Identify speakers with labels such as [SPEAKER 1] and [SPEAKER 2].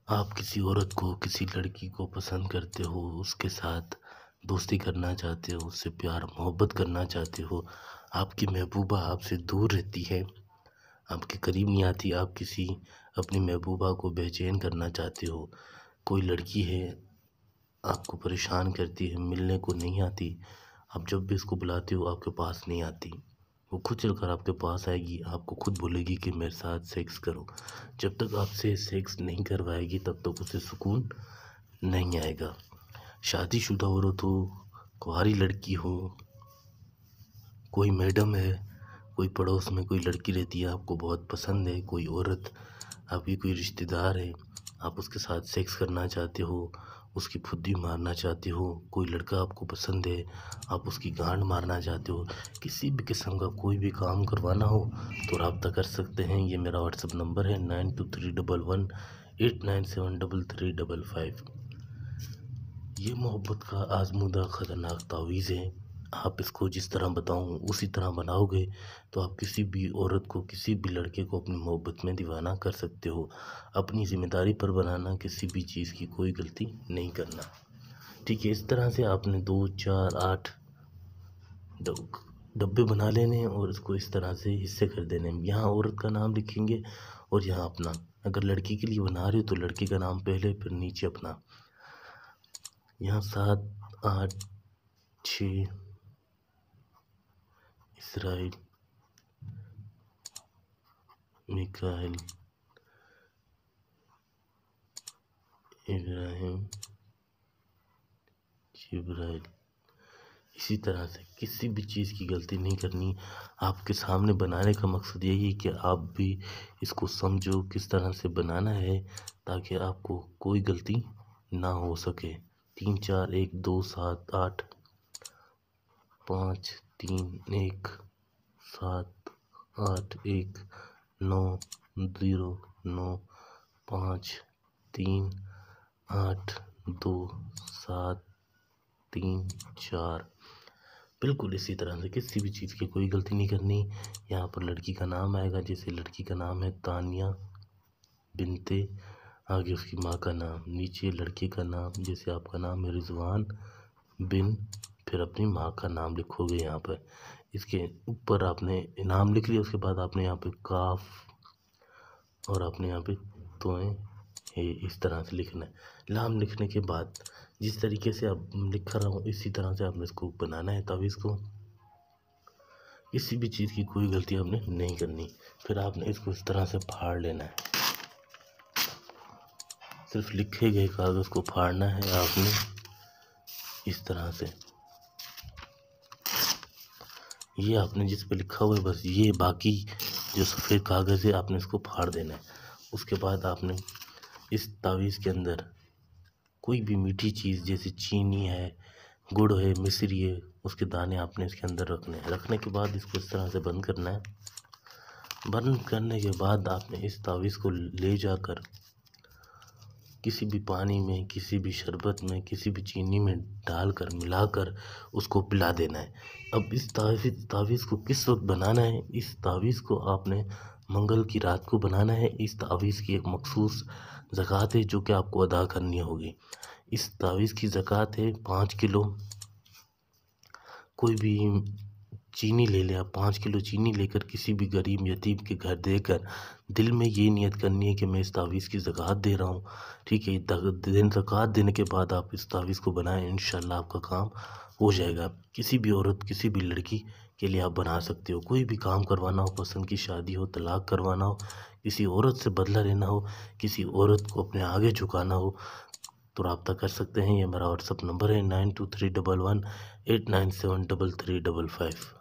[SPEAKER 1] آپ کسی عورت کو کسی لڑکی کو پسند کرتے ہو، اس کے ساتھ دوستی کرنا چاہتے ہو، اس سے پیار محبت کرنا چاہتے ہو، آپ کی محبوبہ آپ سے دور رہتی ہے، آپ کے قریب نہیں آتی، آپ کسی اپنی محبوبہ کو بے چین کرنا چاہتے ہو، کوئی لڑکی ہے آپ کو پریشان کرتی ہے، ملنے کو نہیں آتی، آپ جب بھی اس کو بلاتے ہو آپ کے پاس نہیں آتی، وہ خود چل کر آپ کے پاس آئے گی، آپ کو خود بولے گی کہ میرے ساتھ سیکس کرو، جب تک آپ سے سیکس نہیں کروائے گی تب تک اسے سکون نہیں آئے گا۔ شادی شدہ عورت ہو، کنواری لڑکی ہو، کوئی میڈم ہے، کوئی پڑوس میں کوئی لڑکی رہتی ہے آپ کو بہت پسند ہے، کوئی عورت آپ کی کوئی رشتہ دار ہے، آپ اس کے ساتھ سیکس کرنا چاہتے ہو، اس کی پھدی مارنا چاہتے ہو، کوئی لڑکا آپ کو پسند ہے، آپ اس کی گانڈ مارنا چاہتے ہو، کسی بھی قسم کا کوئی بھی کام کروانا ہو تو رابطہ کر سکتے ہیں۔ یہ میرا واٹس ایپ نمبر ہے 923118973355۔ یہ محبت کا آزمودہ خطرناک تعویذ ہے، آپ اس کو جس طرح بتاؤں اسی طرح بناؤ گے تو آپ کسی بھی عورت کو کسی بھی لڑکے کو اپنی محبت میں دیوانہ کر سکتے ہو۔ اپنی ذمہ داری پر بنانا، کسی بھی چیز کی کوئی غلطی نہیں کرنا، ٹھیک ہے؟ اس طرح سے آپ نے 2 4 8 ڈبے بنا لینے ہیں اور اس کو اس طرح سے حصے کر دینے ہیں۔ یہاں عورت کا نام لکھیں گے اور یہاں اپنا، اگر لڑکی کے لیے بنا رہے ہو تو لڑکی کا نام پہلے پھر نیچے اپنا، یہاں 7 8 6 اسرائیل، میکائل، ابراہیم، جبرائیل، اسی طرح سے کسی بھی چیز کی غلطی نہیں کرنی۔ آپ کے سامنے بنانے کا مقصد یہی ہے کہ آپ بھی اس کو سمجھو کس طرح سے بنانا ہے تاکہ آپ کو کوئی غلطی نہ ہو سکے۔ 3 4 1 2 7 8 5 3 1 7 8 1 9 0 9 5 3 8 2 7 3 4۔ بالکل اسی طرح سے کسی بھی چیز کی کوئی غلطی نہیں کرنی۔ یہاں پر لڑکی کا نام آئے گا، جیسے لڑکی کا نام ہے تانیہ بنتے، آگے اس کی ماں کا نام، نیچے لڑکے کا نام، جیسے آپ کا نام ہے رضوان بن، پھر اپنی ماں کا نام لکھو گے یہاں پر۔ اس کے اوپر آپ نے نام لکھ لیا، اس کے بعد آپ نے یہاں پہ کاف اور آپ نے یہاں پہ توئیں اس طرح سے لکھنا ہے۔ نام لکھنے کے بعد جس طریقے سے آپ لکھ رہا ہوں اسی طرح سے آپ نے اس کو بنانا ہے تعویذ کو، کسی بھی چیز کی کوئی غلطی آپ نے نہیں کرنی۔ پھر آپ نے اس کو اس طرح سے پھاڑ لینا ہے، صرف لکھے گئے کاغذ کو پھاڑنا ہے آپ نے اس طرح سے۔ یہ آپ نے جس پہ لکھا ہوا ہے بس یہ باقی جو سفید کاغذ ہے آپ نے اس کو پھاڑ دینا ہے۔ اس کے بعد آپ نے اس تعویذ کے اندر کوئی بھی میٹھی چیز جیسے چینی ہے، گڑ ہے، مصری ہے، اس کے دانے آپ نے اس کے اندر رکھنے ہیں۔ رکھنے کے بعد اس کو اس طرح سے بند کرنا ہے۔ بند کرنے کے بعد آپ نے اس تعویذ کو لے جا کر کسی بھی پانی میں، کسی بھی شربت میں، کسی بھی چینی میں ڈال کر ملا کر اس کو پلا دینا ہے۔ اب اس تعویذ کو کس وقت بنانا ہے؟ اس تعویذ کو آپ نے منگل کی رات کو بنانا ہے۔ اس تعویذ کی ایک مخصوص زکوٰۃ ہے جو کہ آپ کو ادا کرنی ہوگی۔ اس تعویذ کی زکوٰۃ ہے 5 کلو، کوئی بھی چینی لے لے، آپ 5 کلو چینی لے کر کسی بھی غریب یتیم کے گھر دے کر دل میں یہ نیت کرنی ہے کہ میں اس تعویذ کی زکوٰۃ دے رہا ہوں، ٹھیک ہے؟ زکوٰۃ دینے کے بعد آپ اس تعویذ کو بنائیں، انشاءاللہ آپ کا کام ہو جائے گا۔ کسی بھی عورت، کسی بھی لڑکی کے لیے آپ بنا سکتے ہو، کوئی بھی کام کروانا ہو، پسند کی شادی ہو، طلاق کروانا ہو، کسی عورت سے بدلہ لینا ہو، کسی عورت کو اپنے آگے جھکانا ہو تو رابطہ کر سکتے ہیں۔ یہ میرا واٹس ایپ نمبر ہے 923118973355۔